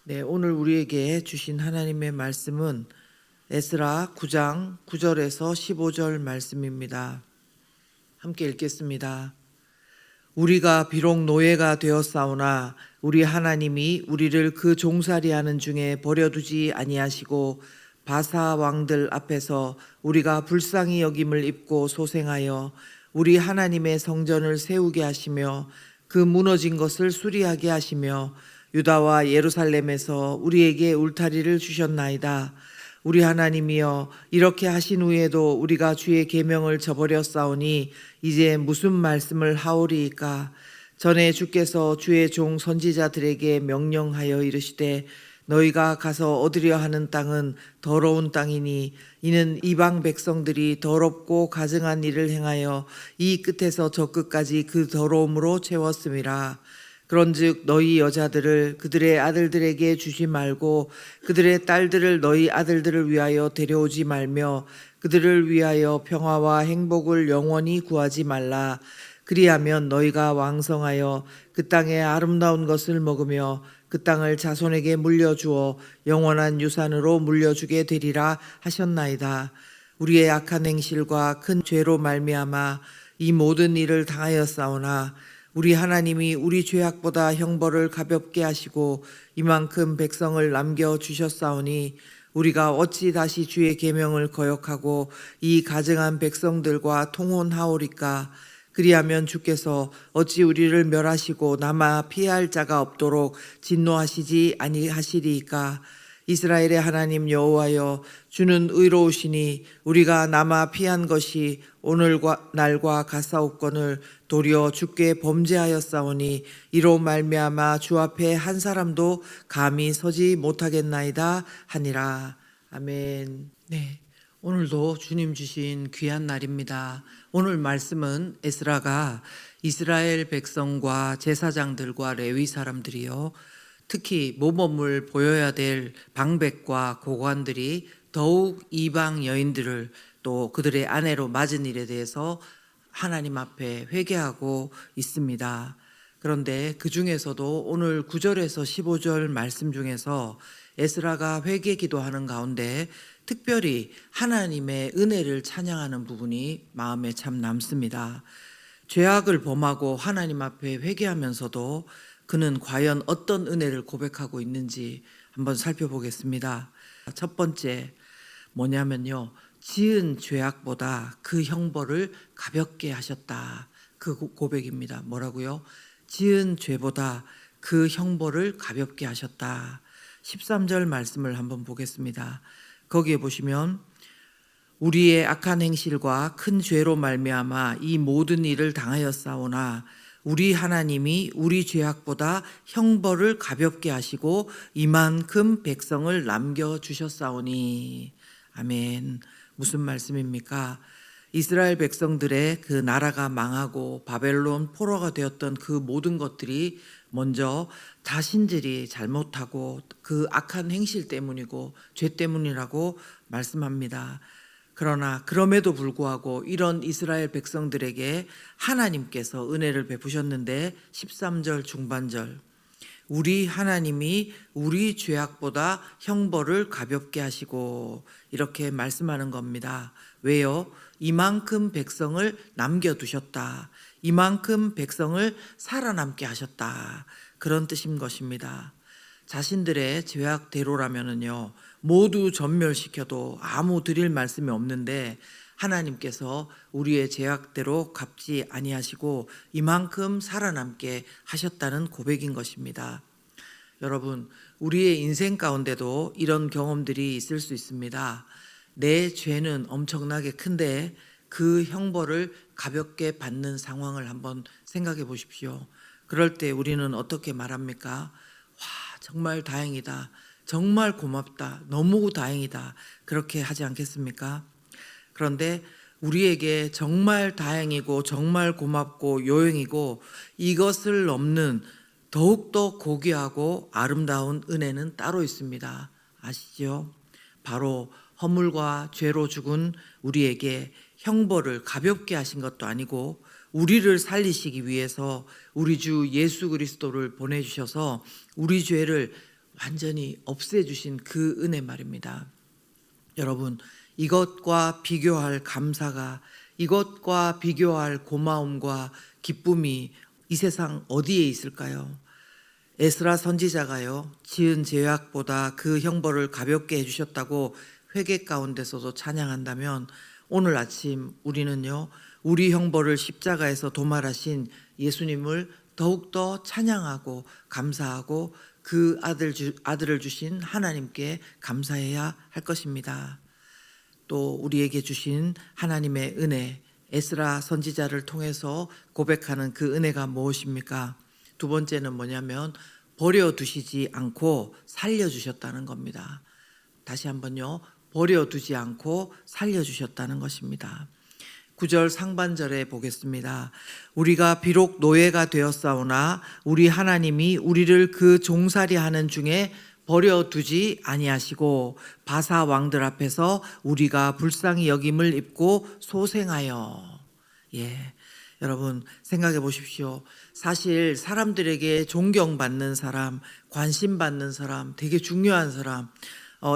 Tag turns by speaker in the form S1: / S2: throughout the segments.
S1: 네, 오늘 우리에게 주신 하나님의 말씀은 에스라 9장 9절에서 15절 말씀입니다. 함께 읽겠습니다. 우리가 비록 노예가 되었사오나 우리 하나님이 우리를 그 종살이하는 중에 버려두지 아니하시고 바사 왕들 앞에서 우리가 불쌍히 여김을 입고 소생하여 우리 하나님의 성전을 세우게 하시며 그 무너진 것을 수리하게 하시며 유다와 예루살렘에서 우리에게 울타리를 주셨나이다. 우리 하나님이여, 이렇게 하신 후에도 우리가 주의 계명을 저버렸사오니 이제 무슨 말씀을 하오리이까? 전에 주께서 주의 종 선지자들에게 명령하여 이르시되 너희가 가서 얻으려 하는 땅은 더러운 땅이니 이는 이방 백성들이 더럽고 가증한 일을 행하여 이 끝에서 저 끝까지 그 더러움으로 채웠음이라. 그런즉 너희 여자들을 그들의 아들들에게 주지 말고 그들의 딸들을 너희 아들들을 위하여 데려오지 말며 그들을 위하여 평화와 행복을 영원히 구하지 말라. 그리하면 너희가 왕성하여 그 땅의 아름다운 것을 먹으며 그 땅을 자손에게 물려주어 영원한 유산으로 물려주게 되리라 하셨나이다. 우리의 악한 행실과 큰 죄로 말미암아 이 모든 일을 당하였사오나 우리 하나님이 우리 죄악보다 형벌을 가볍게 하시고 이만큼 백성을 남겨주셨사오니 우리가 어찌 다시 주의 계명을 거역하고 이 가증한 백성들과 통혼하오리까? 그리하면 주께서 어찌 우리를 멸하시고 남아 피할 자가 없도록 진노하시지 아니하시리이까? 이스라엘의 하나님 여호와여, 주는 의로우시니 우리가 남아 피한 것이 오늘과 날과 같사옵거늘 도리어 주께 범죄하였사오니 이로 말미암아 주 앞에 한 사람도 감히 서지 못하겠나이다 하니라. 아멘. 네, 오늘도 주님 주신 귀한 날입니다. 오늘 말씀은 에스라가 이스라엘 백성과 제사장들과 레위 사람들이요, 특히 모범을 보여야 될 방백과 고관들이 더욱 이방 여인들을 또 그들의 아내로 맞은 일에 대해서 하나님 앞에 회개하고 있습니다. 그런데 그 중에서도 오늘 9절에서 15절 말씀 중에서 에스라가 회개 기도하는 가운데 특별히 하나님의 은혜를 찬양하는 부분이 마음에 참 남습니다. 죄악을 범하고 하나님 앞에 회개하면서도 그는 과연 어떤 은혜를 고백하고 있는지 한번 살펴보겠습니다. 첫 번째 뭐냐면요, 지은 죄악보다 그 형벌을 가볍게 하셨다. 그 고백입니다. 뭐라고요? 지은 죄보다 그 형벌을 가볍게 하셨다. 13절 말씀을 한번 보겠습니다. 거기에 보시면 우리의 악한 행실과 큰 죄로 말미암아 이 모든 일을 당하였사오나 우리 하나님이 우리 죄악보다 형벌을 가볍게 하시고 이만큼 백성을 남겨주셨사오니. 아멘. 무슨 말씀입니까? 이스라엘 백성들의 그 나라가 망하고 바벨론 포로가 되었던 그 모든 것들이 먼저 자신들이 잘못하고 그 악한 행실 때문이고 죄 때문이라고 말씀합니다. 그러나 그럼에도 불구하고 이런 이스라엘 백성들에게 하나님께서 은혜를 베푸셨는데 13절 중반절 우리 하나님이 우리 죄악보다 형벌을 가볍게 하시고 이렇게 말씀하는 겁니다. 왜요? 이만큼 백성을 남겨두셨다. 이만큼 백성을 살아남게 하셨다. 그런 뜻인 것입니다. 자신들의 죄악대로라면은요, 모두 전멸시켜도 아무 드릴 말씀이 없는데 하나님께서 우리의 죄악대로 갚지 아니하시고 이만큼 살아남게 하셨다는 고백인 것입니다. 여러분, 우리의 인생 가운데도 이런 경험들이 있을 수 있습니다. 내 죄는 엄청나게 큰데 그 형벌을 가볍게 받는 상황을 한번 생각해 보십시오. 그럴 때 우리는 어떻게 말합니까? 와, 정말 다행이다. 정말 고맙다. 너무 다행이다. 그렇게 하지 않겠습니까? 그런데 우리에게 정말 다행이고 정말 고맙고 요행이고 이것을 넘는 더욱더 고귀하고 아름다운 은혜는 따로 있습니다. 아시죠? 바로 허물과 죄로 죽은 우리에게 형벌을 가볍게 하신 것도 아니고 우리를 살리시기 위해서 우리 주 예수 그리스도를 보내주셔서 우리 죄를 완전히 없애주신 그 은혜 말입니다. 여러분, 이것과 비교할 감사가, 이것과 비교할 고마움과 기쁨이 이 세상 어디에 있을까요? 에스라 선지자가요, 지은 죄악보다 그 형벌을 가볍게 해주셨다고 회개 가운데서도 찬양한다면, 오늘 아침 우리는요, 우리 형벌을 십자가에서 도말하신 예수님을 더욱더 찬양하고 감사하고 그 아들을 주신 하나님께 감사해야 할 것입니다. 또 우리에게 주신 하나님의 은혜, 에스라 선지자를 통해서 고백하는 그 은혜가 무엇입니까? 두 번째는 뭐냐면 버려두시지 않고 살려주셨다는 겁니다. 다시 한번요, 버려두지 않고 살려주셨다는 것입니다. 9절 상반절에 보겠습니다. 우리가 비록 노예가 되었사오나 우리 하나님이 우리를 그 종살이 하는 중에 버려두지 아니하시고 바사 왕들 앞에서 우리가 불쌍히 여김을 입고 소생하여. 여러분 생각해 보십시오. 사실 사람들에게 존경받는 사람, 관심받는 사람, 되게 중요한 사람,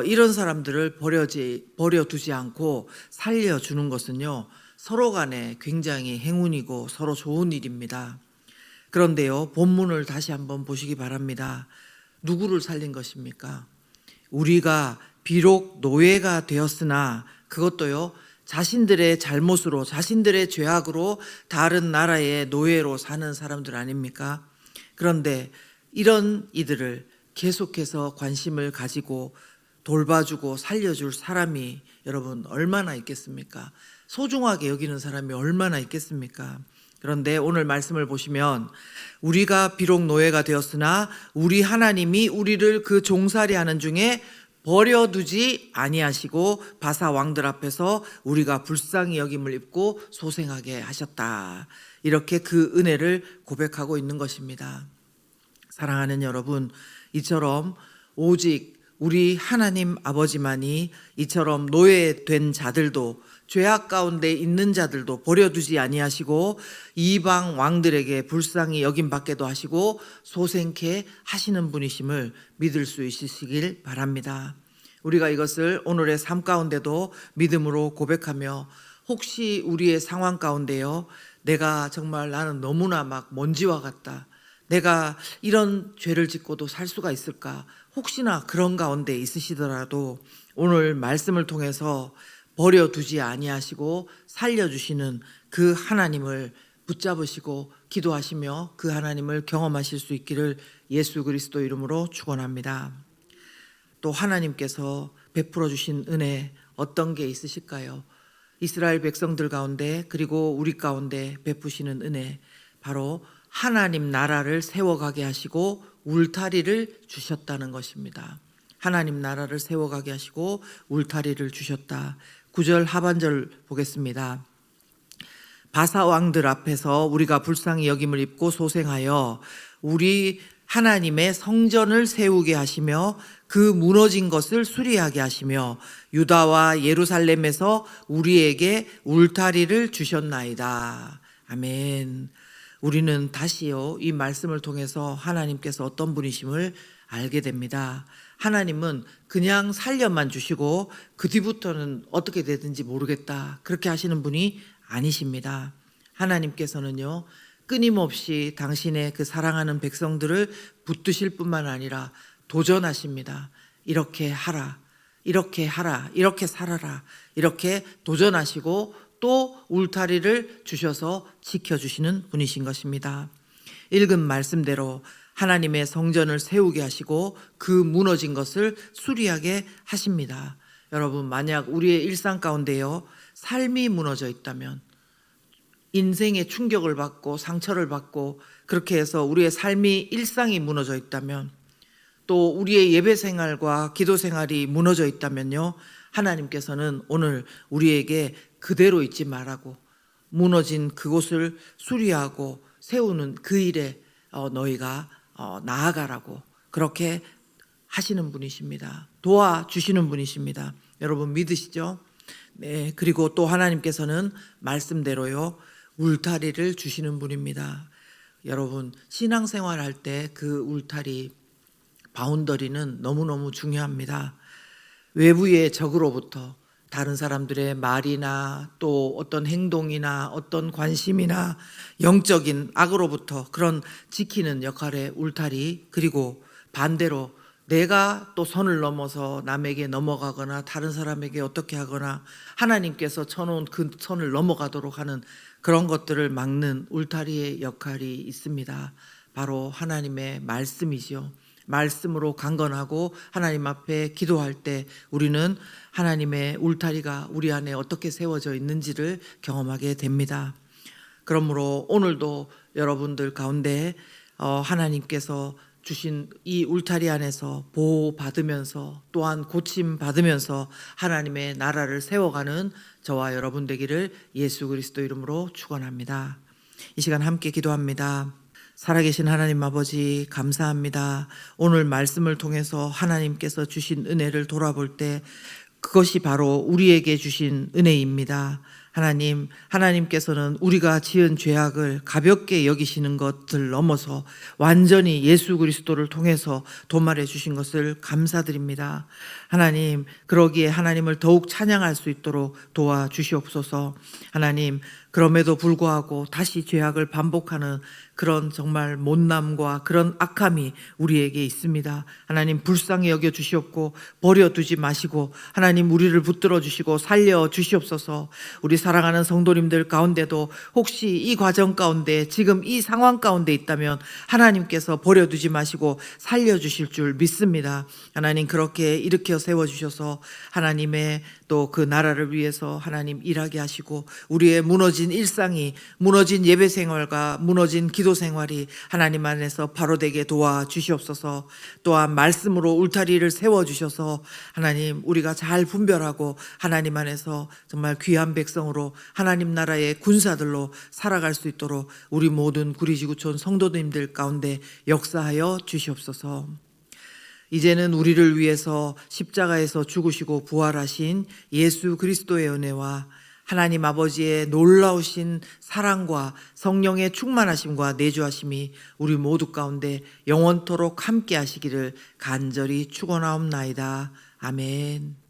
S1: 이런 사람들을 버려두지 않고 살려주는 것은요, 서로 간에 굉장히 행운이고 서로 좋은 일입니다. 그런데요, 본문을 다시 한번 보시기 바랍니다. 누구를 살린 것입니까? 우리가 비록 노예가 되었으나, 그것도요, 자신들의 잘못으로, 자신들의 죄악으로 다른 나라의 노예로 사는 사람들 아닙니까? 그런데 이런 이들을 계속해서 관심을 가지고 돌봐주고 살려줄 사람이 여러분 얼마나 있겠습니까? 소중하게 여기는 사람이 얼마나 있겠습니까? 그런데 오늘 말씀을 보시면 우리가 비록 노예가 되었으나 우리 하나님이 우리를 그 종살이 하는 중에 버려두지 아니하시고 바사 왕들 앞에서 우리가 불쌍히 여김을 입고 소생하게 하셨다. 이렇게 그 은혜를 고백하고 있는 것입니다. 사랑하는 여러분, 이처럼 오직 우리 하나님 아버지만이 이처럼 노예된 자들도, 죄악 가운데 있는 자들도 버려두지 아니하시고 이방 왕들에게 불쌍히 여김받게도 하시고 소생케 하시는 분이심을 믿을 수 있으시길 바랍니다. 우리가 이것을 오늘의 삶 가운데도 믿음으로 고백하며, 혹시 우리의 상황 가운데요, 내가 정말 나는 너무나 막 먼지와 같다, 내가 이런 죄를 짓고도 살 수가 있을까, 혹시나 그런 가운데 있으시더라도 오늘 말씀을 통해서 버려두지 아니하시고 살려주시는 그 하나님을 붙잡으시고 기도하시며 그 하나님을 경험하실 수 있기를 예수 그리스도 이름으로 축원합니다. 또 하나님께서 베풀어 주신 은혜 어떤 게 있으실까요? 이스라엘 백성들 가운데 그리고 우리 가운데 베푸시는 은혜, 바로 하나님 나라를 세워가게 하시고 울타리를 주셨다는 것입니다. 하나님 나라를 세워가게 하시고 울타리를 주셨다. 9절 하반절 보겠습니다. 바사 왕들 앞에서 우리가 불쌍히 여김을 입고 소생하여 우리 하나님의 성전을 세우게 하시며 그 무너진 것을 수리하게 하시며 유다와 예루살렘에서 우리에게 울타리를 주셨나이다. 아멘. 우리는 다시요, 이 말씀을 통해서 하나님께서 어떤 분이심을 알게 됩니다. 하나님은 그냥 살려만 주시고 그 뒤부터는 어떻게 되든지 모르겠다, 그렇게 하시는 분이 아니십니다. 하나님께서는요, 끊임없이 당신의 그 사랑하는 백성들을 붙드실 뿐만 아니라 도전하십니다. 이렇게 하라, 이렇게 하라, 이렇게 살아라, 이렇게 도전하시고 또 울타리를 주셔서 지켜주시는 분이신 것입니다. 읽은 말씀대로 하나님의 성전을 세우게 하시고 그 무너진 것을 수리하게 하십니다. 여러분, 만약 우리의 일상 가운데요, 삶이 무너져 있다면, 인생의 충격을 받고 상처를 받고 그렇게 해서 우리의 삶이, 일상이 무너져 있다면, 또 우리의 예배 생활과 기도 생활이 무너져 있다면요, 하나님께서는 오늘 우리에게 그대로 있지 말라고, 무너진 그곳을 수리하고 세우는 그 일에 너희가 나아가라고 그렇게 하시는 분이십니다. 도와주시는 분이십니다. 여러분 믿으시죠? 네. 그리고 또 하나님께서는 말씀대로요, 울타리를 주시는 분입니다. 여러분 신앙생활 할 때 그 울타리, 바운더리는 너무너무 중요합니다. 외부의 적으로부터 다른 사람들의 말이나 또 어떤 행동이나 어떤 관심이나 영적인 악으로부터 그런 지키는 역할의 울타리, 그리고 반대로 내가 또 선을 넘어서 남에게 넘어가거나 다른 사람에게 어떻게 하거나 하나님께서 쳐놓은 그 선을 넘어가도록 하는 그런 것들을 막는 울타리의 역할이 있습니다. 바로 하나님의 말씀이죠. 말씀으로 강건하고 하나님 앞에 기도할 때 우리는 하나님의 울타리가 우리 안에 어떻게 세워져 있는지를 경험하게 됩니다. 그러므로 오늘도 여러분들 가운데 하나님께서 주신 이 울타리 안에서 보호받으면서 또한 고침받으면서 하나님의 나라를 세워가는 저와 여러분 되기를 예수 그리스도 이름으로 축원합니다. 이 시간 함께 기도합니다. 살아계신 하나님 아버지 감사합니다. 오늘 말씀을 통해서 하나님께서 주신 은혜를 돌아볼 때 그것이 바로 우리에게 주신 은혜입니다. 하나님께서는 우리가 지은 죄악을 가볍게 여기시는 것들 넘어서 완전히 예수 그리스도를 통해서 도말해 주신 것을 감사드립니다. 하나님, 그러기에 하나님을 더욱 찬양할 수 있도록 도와주시옵소서. 하나님, 그럼에도 불구하고 다시 죄악을 반복하는 그런 정말 못남과 그런 악함이 우리에게 있습니다. 하나님, 불쌍히 여겨 주시옵고 버려두지 마시고 하나님 우리를 붙들어 주시고 살려 주시옵소서. 우리 사랑하는 성도님들 가운데도 혹시 이 과정 가운데 지금 이 상황 가운데 있다면 하나님께서 버려두지 마시고 살려주실 줄 믿습니다. 하나님, 그렇게 일으켜 세워주셔서 하나님의 또 그 나라를 위해서 하나님 일하게 하시고 우리의 무너진 일상이, 무너진 예배 생활과 무너진 기도 생활이 하나님 안에서 바로되게 도와주시옵소서. 또한 말씀으로 울타리를 세워주셔서 하나님 우리가 잘 분별하고 하나님 안에서 정말 귀한 백성으로 하나님 나라의 군사들로 살아갈 수 있도록 우리 모든 구리지구촌 성도님들 가운데 역사하여 주시옵소서. 이제는 우리를 위해서 십자가에서 죽으시고 부활하신 예수 그리스도의 은혜와 하나님 아버지의 놀라우신 사랑과 성령의 충만하심과 내주하심이 우리 모두 가운데 영원토록 함께 하시기를 간절히 축원하옵나이다. 아멘.